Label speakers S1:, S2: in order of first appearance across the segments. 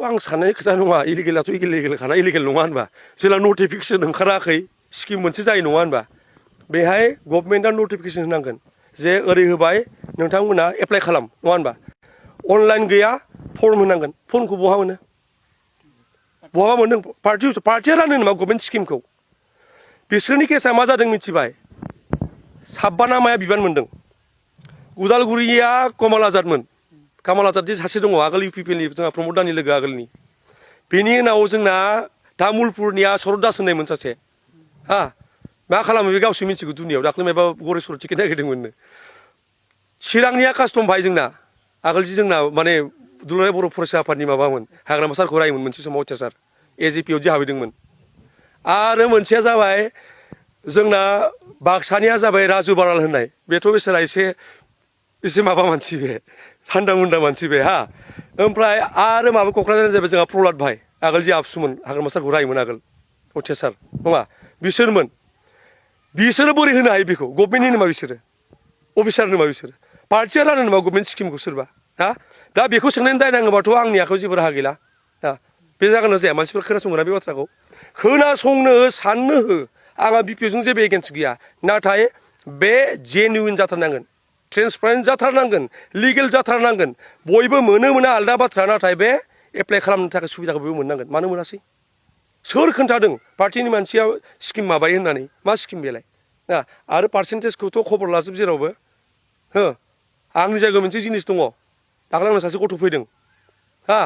S1: आं साननाय खोथा नङा इलिगेलाथ' इलिगेलखाना इलिगेल नङा होनबा जेला नटिफिकेसन ओंखाराखै स्किम मोनसे जायो नङा होनबा बेहाय गभर्नमेन्टआ नटिफिकेसन होनांगोन जे ओरै होबाय नोंथांमोना एप्लाइ खालाम नङा होनबा अनलाइन गैया फर्म होनांगोन फर्मखौ बहा मोनो बहा मोनदों पार्टिया रानो नामा गभर्नमेन्ट स्किमखौ बिसोरनि केसा मा जादों मिथिबाय साबा नामाया बिबान मोनदों उदालगुरिया कमल आजादमोन कमल आजादनि सासे दङ आगोल इउपिपिएलनि जोंहा प्रमद दानि लोगो आगोलनि बेनि उनाव जोंना तामुलपुरनिया शरद दास होननायमोन सासे हा मा खालामो बे गावसो मिथिगौ दुनियाव दाख्लै माबा गरेस्वर टिकेट नागिरदोंमोननो चिरांनिया कास्टम भाई जोंना आगोल जि जोंना माने दुलाराय बर' फरायसा आफादनि माबामोन हाग्रामा सारखौ रायोमोन मोनसे समाव अत्याचार एजिपिआव जि हाबैदोंमोन आरो मोनसेया जाबाय जोंना बाक्सानिया जाबाय राजु बाराल होननाय बेथ' बेसोरा एसे माबा मानसि बे थान्दा मुन्दा मानसि बे हा ओमफ्राय आरो माबा क'क्राझार जाबाय जोंहा प्रहलाद भाई आगोल जि आबसुमोन हाग्रामा सारखौ रायोमोन आगोल अत्याचार नङा बिसोरो बोरै होनो हायो बेखौ गभर्नमेन्टनि नामा बिसोरो अफिसार नामा बिसोरो पार्टिया रानो नामा गभर्नमेन्ट स्किमखौ सोरबा हा दा बेखौ सोंनानै दायनाङोबाथ' आंनि आखायाव जेबो राहा गैला दा बे जागोन ना जाया मानसिफोरा खोनासंगोना बे बाथ्राखौ खोनासंनो साननो हो आंहा बिपिएफजों जेबो एगेन्स्ट गैया नाथाय बे जेनुइन जाथारनांगोन ट्रेन्सपारेन्ट जाथारनांगोन लिगेल जाथारनांगोन बयबो मोना आलदा बाथ्रा नाथाय बे एप्लाइ खालामनो थाखाय सुबिदाखौ बयबो मोननांगोन मानो मोनासै सोर खोन्थादों पार्टिनि मानसिया स्किम माबायो होननानै मा स्किम बेलाय ना आरो पार्सेन्टेजखौथ' खबर लाजोब जेरावबो हो आंनि जायगायाव मोनसे जिनिस दङ दाख्लै आंनाव सासे गथ' फैदों हा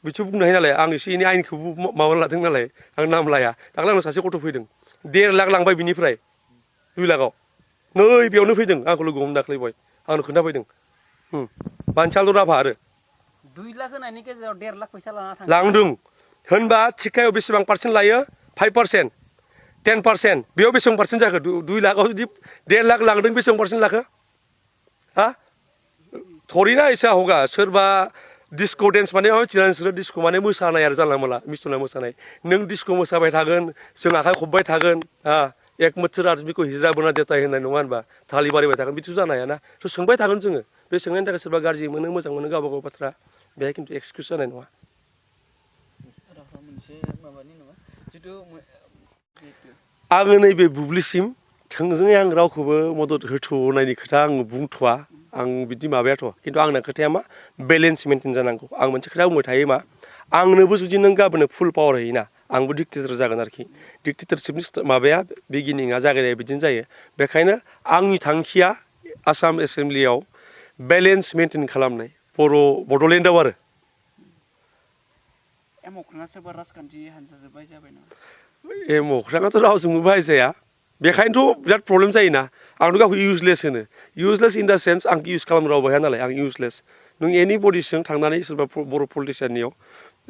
S1: बिथ' बुंनो हायो नालाय आं एसे एनै आइनखौ माबा लादों नालाय आं नाम लाया दाख्लै आंनाव सासे गथ' फैदों 1.5 लाख लांबाय बिनिफ्राय 2 लाखआव नै बेयावनो फैदों आंखौ लोगो हमनो दाख्लै बय आंनो खोन्थाफैदों मानसियाल' राभा आरो
S2: 2 लाख होनायनि गेजेराव 1.5 लाख फैसा लाना
S1: लांदों होनबा थिखायाव बेसेबां पार्सेन्ट लायो 5% 10% बेयाव बेसेबां पार्सेन्ट जाखो 2 लाखआव जुदि 1.5 लाख लांदों बेसेबां पार्सेन्ट लाखो हा थरिना एसे होगा सोरबा डिस्को डेन्स माने मा मिथिना नोंसोरो डिस्को माने मोसानाय आरो जानला मोनला मिस्थुना मोसानाय नों डिस्को मोसाबाय थागोन जों आखाइ खबबाय थागोन हा एक बोसोर आदमिखौ हिजरा बोना देताय होननाय नङा होनबा थालि बारायबाय थागोन बिथ' जानो हायाना थ' सोंबाय थागोन जोङो बे सोंनायनि थाखाय सोरबा गाज्रि मोनो मोजां मोनो गावबा गाव बाथ्रा बेहाय खिन्थु एक्सकिउस जानाय नङा आङो नैबे बुब्लिसिम थोंजोङै आं रावखौबो मदद होथ'नायनि खोथा आं बुंथ'वा आं बिदि माबायाथ' खिन्थु आंना खोथाया मा बेलेन्स मेनटेन जानांगौ आं मोनसे खोथा बुंबाय थायो मा आंनोबो जुदि नों गाबोनो फुल पावार होयोना आंबो डिक्टेटर जागोन आरोखि डिक्टेटरशिपनि माबाया बिगिनिंआ जागायनाया बिदिनो जायो बेखायनो आंनि थांखिया आसाम एसेम्ब्लियाव बेलेन्स मेनटेन खालामनाय बड'लेण्डआव आरो एम'ख्राङाथ' रावजोंबो बाहायजाया बेखायनोथ' बिराद प्रब्लेम जायोना आंथ' गावखौ इउजलेस होनो इउजलेस इन दा सेन्स आं इउज खालामनो रावबो हाया नालाय आं इउजलेस नों एनि बडिजों थांनानै सोरबा बर' पलिटिसियाननियाव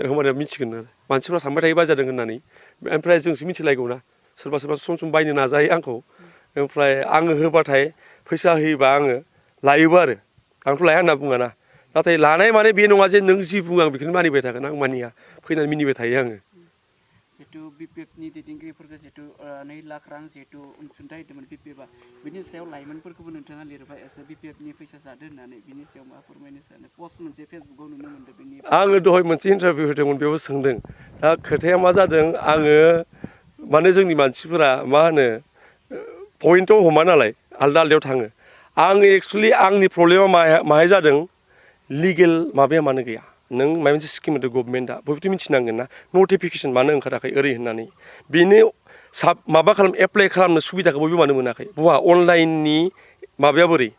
S1: होमबानिया मिथिगोन आरो मानसिफ्रा सानबाय थायो बाजादों होननानै ओमफ्राय जोंसो मिथिलायगौ ना सोरबा सम बायनो नाजायो आंखौ ओमफ्राय आङो होबाथाय फैसा होयोबा आङो लायोबो आरो आंथ' लाया होनना बुङा ना नाथाय लानाय माने बे नङा जे नों जि बुङो आं बेखौनो मानिबाय थागोन आं मानिया फैनानै मिनिबाय थायो आङो
S2: जिहेतु बिपिएफनि दैदेनगिरिफोरखौ जिहेतु 2 लाख रां जिहेतु अनसुंथाइ होदोंमोन बिपिएफआ बिनि सायाव लाइमोनफोरखौबो नोंथाङा लिरबाय एसे बिपिएफनि फैसा जादों होननानै बिनि सायाव मा फोरमायनो सानो पस्ट मोनसे फेसबुकाव नुनो मोनदों बिनि
S1: आङो दहाय मोनसे इन्टारभिउ होदोंमोन बेयाव सोंदों दा खोथाया मा जादों आङो माने जोंनि मानसिफोरा मा होनो पइन्टआव हमा नालाय आलदा आलदायाव थाङो आङो एक्सुवेलि आंनि प्रब्लेमा माहाय जादों लिगेल माबाया मानो गैया नों माबा मोनसे स्किम होदों गभर्नमेन्टआ बयबोथ' मिथिनांगोन ना नटिफिकेसन मानो ओंखाराखै ओरै होननानै बेनो माबा एप्लाइ खालामनो सुबिदाखौ बयबो मानो मोनाखै बहा अनलाइननि माबाया बोरै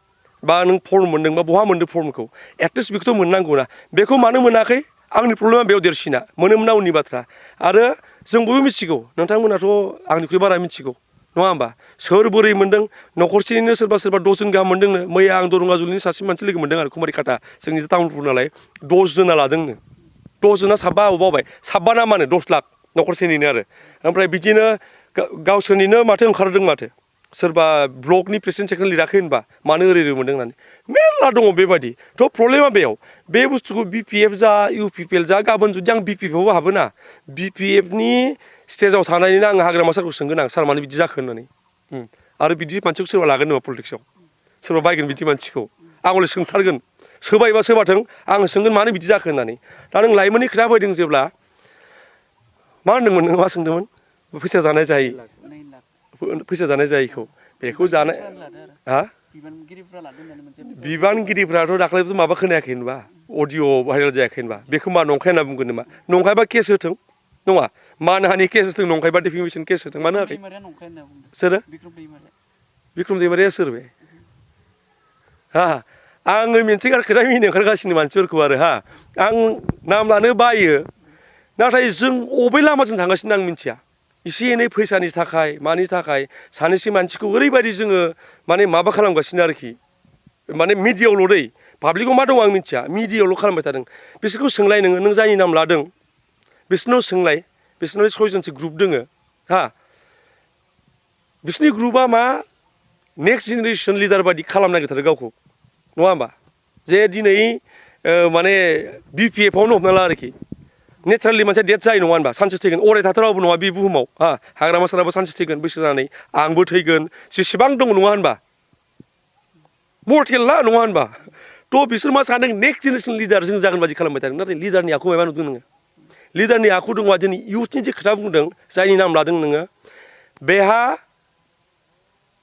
S1: बा नों फर्म मोन्दोंबा बहा मोन्दों फर्मखौ एटलिस्ट बेखौथ' मोननांगौ ना बेखौ मानो मोनाखै आंनि प्रब्लेमा बेयाव देरसिना मोनोमोना उननि बाथ्रा आरो जों बयबो मिथिगौ नोंथांमोनाथ' आंनिख्रुइ बारा मिथिगौ नङा होमबा सोर बोरै मोन्दों न'खरसेनिनो सोरबा 10 जन गाहाम मोन्दोंनो मैया आं दरंगाजुलिनि सासे मानसि लोगो मोन्दों आरो कुमारिकाटा जोंनि टाउनपुर नालाय 10 जना लादोंनो 10 जना साबा बावबाय साबा ना मानो 10 लाख न'खरसेनिनो आरो ओमफ्राय बिदिनो गावसोरनिनो माथो ओंखारदों माथो सोरबा ब्लकनि प्रेसिडेन्ट सेक्रेटारि लिराखै होनबा मानो ओरै मोन्दों होननानै मेरला दङ बेबायदि थ' प्रब्लेमा बेयाव बे बुस्थुखौ बिपिएफ जा इउपिपिएल जा गाबोन जुदि आं बिपिएफआवबो हाबोना बिपिएफनि स्टेजाव थानानैनो आं हाग्रामा सारखौ सोंगोन आं सार मानो बिदि जाखो होननानै आरो बिदि मानसिखौ सोरबा लागोन नामा पलिटिक्सआव सोरबा बायगोन बिदि मानसिखौ आं हले सोंथारगोन सोबायबा सोबाथों आं सोंगोन मानो बिदि जाखो होननानै दा नों लाइमोननि खोथा फैदों जेब्ला मा होनदोंमोन नों मा सोंदोंमोन फैसा जानाय जायि
S2: 2 लाख
S1: फैसा जानाय जायिखौ बेखौ जानाय हा
S2: बिबानगिरिफ्रा लादों होननानै मोनसे
S1: बिबानगिरिफ्राथ' दाख्लैबो माबा खोनायाखै होनबा अडिअ भाइरेल जायाखै होनबा बेखौ मा नंखाय होनना बुंगोन नामा नंखायबा केस होथों नङा मानहानि केस होथों नंखायबा डिफेमेसन केस होथों मानो होआखै सोरो बिक्रम दैमारिया सोर बे हा आङो मोनसे खोथा मिनिनो ओंखारगासिनो मानसिफोरखौ आरो हा आं नाम लानो बायो नाथाय जों अबे लामाजों थांगासिनो आं मिथिया एसे एनै फैसानि थाखाय मानि थाखाय सानैसो मानसिखौ ओरैबायदि जोङो माने माबा खालामगासिनो आरोखि माने मिडियायावल' दै पाब्लिकआव मा दं आं मिथिया मिडियायावल' खालामबाय थादों बिसोरखौ सोंलाय नों जायनि नाम लादों बिसोरनाव सोंलाय बिसोरनाव 6 जनसो ग्रुप दोङो हा बिसोरनि ग्रुपआ मा नेक्स्ट जेनेरेसन लिडार बायदि खालामनो नागिरथारो गावखौ नङा होमबा जे दिनै माने BPF-आवनो हमना ला आरोखि नेचारेलि मानसिया डेथ जायो नङा होनबा सानसे थैगोन अराय थाथाराबो नङा बे बुहुमाव हा हाग्रामा साराबो सानसे थैगोन बैसो जानानै आंबो थैगोन जेसेबां दङ नङा होनबा मर्टेल ना नङा होनबा थ' बिसोर मा सानदों नेक्स्ट जेनेरेसन लिडार जों जागोन बायदि खालामबाय थादों नाथाय लिडारनि आखु माबा नुदों नोङो लिडारनि आखु दङ दिनै इउथनि जे खोथा बुंदों जायनि नाम लादों नोङो बेहा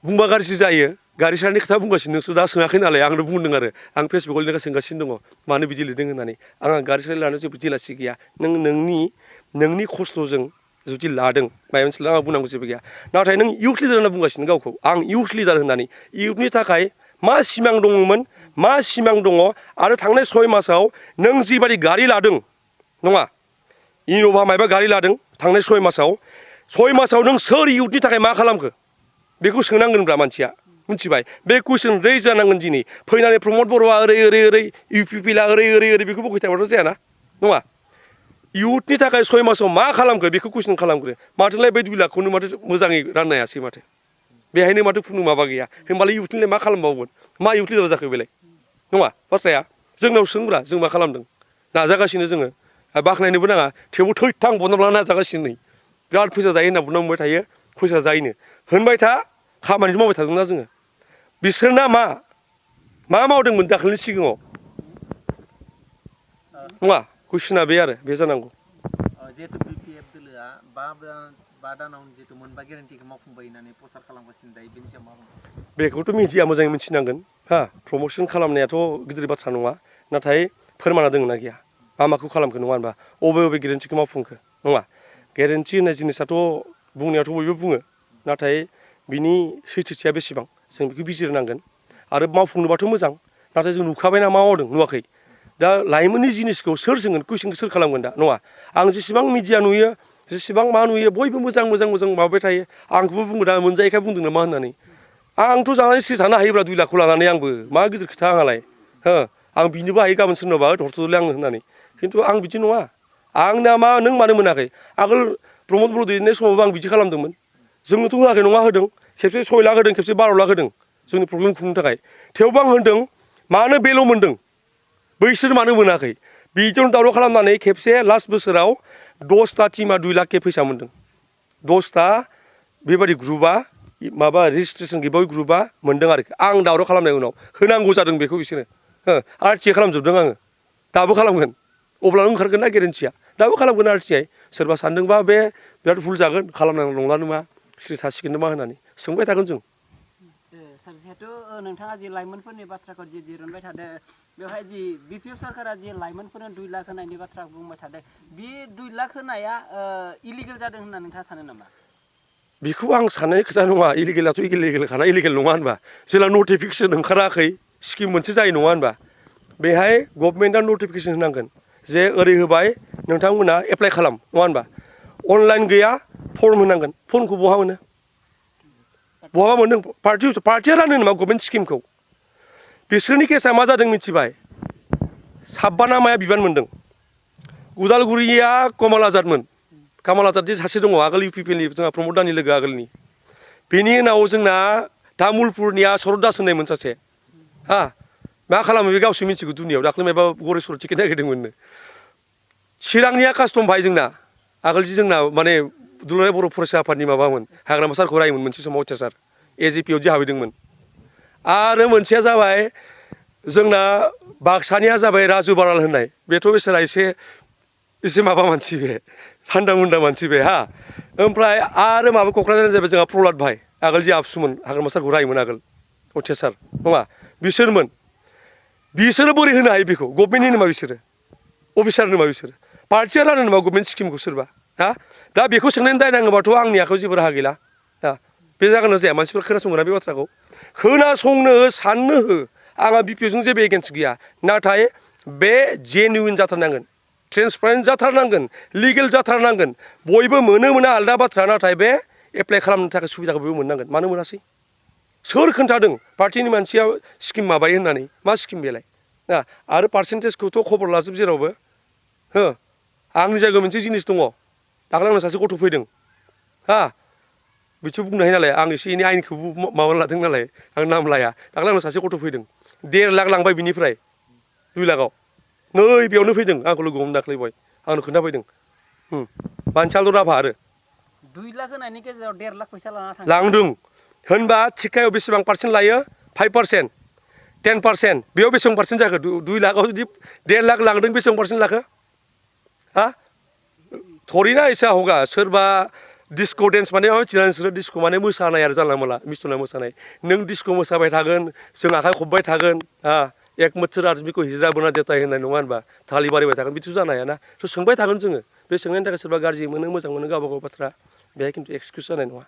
S1: बुंबा गाज्रि जायो गारि सारनि खोथा बुंगासिनो नोंसोर दा सोङाखै नालाय आंनो बुंदों आरो आं फेसबुकआव लिरना सोंगासिनो दङ मानो बिदि लिरदों होननानै आंहा गारि सार लानो जेबो जेलासि गैया नोंनि खस्थ'जों जुदि लादों माबा मोनसे आंहा बुंनांगौ जेबो गैया नाथाय नों इउथ लिडार होनना बुंगासिनो गावखौ आं इउथ लिडार होननानै इउथनि थाखाय मा सिमां दङमोन मा सिमां दङ आरो थांनाय 6 मासाव नों जिबायदि गारि लादों नङा इन'भा मायबा गारि लादों थांनाय 6 मासाव नों सोर इउथनि थाखाय मा खालामखो बेखौ सोंनांगोनब्रा मानसिया मिथिबाय बे कुइसन रेज जानांगोन दिनै फैनानै प्रमद बर'आ ओरै इउपिपिला ओरै बेखौ बुंबाय थाबाथ' जायाना नङा इउथनि थाखाय 6 मासाव मा खालामखो बेखौ कुइसन खालामग्रो माथोलाय बे 2 लाखखौनो माथो मोजाङै राननो हायासै माथो बेहायनो माथो खुनु माबा गैया होमबालाय इउथनिलाय मा खालामबावगोन मा इउथ लिडार जाखो बेलाय नङा बाथ्राया जोंनाव सोंब्रा जों मा खालामदों नाजागासिनो जोङो बाख्नायनोबो नाङा थेवबो थैथां बनना नाजागासिनो नै बिराद फैसा जायो होनना बुंना बुंबाय थायो फैसा जायोनो होनबाय था खामानिखौ मावबाय थादोंना जोङो बिसोरना मा मावदोंमोन दाखालिनि सिगाङाव नङा कुइसना बे आरो बे जानांगौ
S3: जिहेतु BPF दोलोआ 5 दानावनो जिहेतु मोनबा गेरेन्टिखौ मावफुंबाय होननानै प्रसार खालामगासिनो दायो बेनि सायाव मा बुंगोन
S1: बेखौथ' मिडिया मोजाङै मिथिनांगोन हा प्रम'सन खालामनायाथ' गिदिर बाथ्रा नङा नाथाय फोरमाना दंना गैया माखौ खालामखो नङा होनबा बबे गेरेन्टिखौ मावफुंखो नङा गेरेन्टि होननाय जिनिसाथ' बुंनायाथ' बयबो बुङो नाथाय बिनि सैथोथिया बेसेबां जों बेखौ बिजिरनांगोन आरो मावफुंनोबाथ' मोजां नाथाय जों नुखाबायना मा मावदों नुवाखै दा लाइमोननि जिनिसखौ सोर सोंगोन कुइसनखौ सोर खालामगोन दा नङा आं जेसेबां मिडिया नुयो जेसेबां मा नुयो बयबो मोजां माबाबाय थायो आंखौबो बुङो दा मोनजायैखाय बुंदों नामा होननानै आंथ' जानानै सिरि थानो हायोब्रा 2 लाखखौ लानानै आंबो मा गिदिर खोथा आंहालाय हो आं बिनोबो हायो गाबोन सोरनोबा हरथ'दोलै आंनो होननानै खिन्थु आं बिदि नङा आंना मा नों मानो मोनाखै आगोल प्रमद बर' दैदेननाय समावबो आं बिदि खालामदोंमोन जोंनोथ' होआखै नङा होदों खेबसे 6 लाख होदों खेबसे 12 लाख होदों जोंनि प्रब्लेम खुंनो थाखाय थेवबो आं होनदों मानो बेल' मोनदों बैसोर मानो मोनाखै बिदियावनो दावराव खालामनानै खेबसे लास्ट बोसोराव 10टा टिमा 2 लाख फैसा मोनदों 10टा बेबायदि ग्रुपआ माबा रेजिस्ट्रेसन गैबाय ग्रुपआ मोनदों आरोखि आं दावराव खालामनाय उनाव होनांगौ जादों बेखौ बिसोरो RTI खालामजोबदों आङो दाबो खालामगोन अब्लानो ओंखारगोन ना गेरेन्टिया दाबो खालामगोन RTI सोरबा सानदोंबा बे बिराद भुल जागोन खालामनांगौ नंला नामा सिरि थासिगोन नामा होननानै सोंबाय थागोन जों
S2: सार जिहेतु नोंथाङा जि लाइमोनफोरनि बाथ्राखौ जि दिरुनबाय थादों बेवहाय जि BPF सरकारा जि लाइमोनफोरनो 2 लाख होनायनि बाथ्रा बुंबाय थादों बे 2 लाख होनाया इलिगेल जादों होनना नोंथाङा सानो नामा
S1: बेखौ आं साननाय खोथा नङा इलिगेलाथ' इलिगेलखाना इलिगेल नङा होनबा जेला नटिफिकेसन ओंखाराखै स्किम मोनसे जायो नङा होनबा बेहाय गभर्नमेन्टआ नटिफिकेसन होनांगोन जे ओरै होबाय नोंथांमोना एप्लाइ खालाम नङा होनबा अनलाइन गैया फर्म होनांगोन फर्मखौ बहा मोनो बहाबा मोनदों पार्टिया रानो नामा गभर्नमेन्ट स्किमखौ बिसोरनि केसा मा जादों मिथिबाय 5 ना माया बिबान मोनदों उदालगुरिया कमल आजादमोन कमल आजादनि सासे दङ आगोल इउपिपिएलनि जोंहा प्रमद दानि लोगो आगोलनि बेनि उनाव जोंना तामुलपुरनिया शरद दास होननायमोन सासे हा मा खालामो बे गावसो मिथिगौ दुनियाव दाख्लै माबा गरेस्वर टिकेट नागिरदोंमोननो चिरांनिया कास्टम भाई जोंना आगोल जि जोंना माने दुलाराय बर' फरायसा आफादनि माबामोन हाग्रामा सारखौ रायोमोन मोनसे समाव अत्याचार AJP आव जि हाबैदोंमोन आरो मोनसेया जाबाय जोंना बाक्सानिया जाबाय राजु बाराल होननाय बेथ' बेसोरा एसे माबा मानसि बे थान्दा मुन्दा मानसि बे हा ओमफ्राय आरो माबा क'क्राझार जाबाय जोंहा प्रहलाद भाई आगोल जि आबसुमोन हाग्रामा सारखौ रायोमोन आगोल अत्याचार नङा बिसोरो बोरै होनो हायो बेखौ गभर्नमेन्टनि नामा बिसोरो अफिसारनि नामा बिसोरो पार्टिया रानो नामा गभर्नमेन्ट स्किमखौ सोरबा हा दा बेखौ सोंनानै दायनाङोबाथ' आंनि आखायाव जेबो राहा गैला दा बे जागोन ना जाया मानसिफोरा खोनासंगोन ना बे बाथ्राखौ खोनासंनो हो साननो हो आंहा बिपिएफजों जेबो एगेन्स्ट गैया नाथाय बे जेनुइन जाथारनांगोन ट्रेन्सपारेन्ट जाथारनांगोन लिगेल जाथारनांगोन बयबो मोना आलदा बाथ्रा नाथाय बे एप्लाइ खालामनो थाखाय सुबिदाखौ बयबो मोननांगोन मानो मोनासै सोर खोन्थादों पार्टिनि मानसिया स्किम माबायो होननानै मा स्किम बेलाय ना आरो पार्सेन्टेजखौथ' खबर लाजोब जेरावबो हो आंनि जायगायाव मोनसे जिनिस दङ दाख्लै आंनाव सासे गथ' फैदों हा बिथ' बुंनो हायो नालाय आं एसे एनै आइनखौ माबा लादों नालाय आं नाम लाया दाख्लै आंनाव सासे गथ' फैदों 1.5 लाख लांबाय बिनिफ्राय 2 लाखआव नै बेयावनो फैदों आंखौ लोगो हमनो दाख्लै बय आंनो खोन्थाफैदों मानसियाल' राभा आरो
S2: 2 लाख होनायनि गेजेराव 1.5 लाख फैसा लाना थाङो
S1: लांदों होनबा थिखायाव बेसेबां पार्सेन्ट लायो 5% 10% बेयाव बेसेबां पार्सेन्ट जाखो 2 लाखआव जुदि 1.5 लाख लांदों बेसेबां पार्सेन्ट लाखो हा थरिना एसे होगा सोरबा डिस्क' डेन्स माने मा मिथिना नोंसोरो डिस्क' माने मोसानाय आरो जानला मोनला मिस्थुना मोसानाय नों डिस्क' मोसाबाय थागोन जों आखाइ खब्बाय थागोन हा एक बोसोर आदमिखौ हिजरा बोना देताय होननाय नङा होनबा थालि बारिबाय थागोन बिदिथ' जानो हायाना थ' सोंबाय थागोन जोङो बे सोंनायनि थाखाय सोरबा गाज्रि मोनो मोजां मोनो गावबा गाव बाथ्रा बेहाय खिन्थु एक्सकिउस जानाय नङा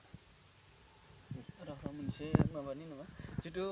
S2: मोनसे माबानि नङा जिथु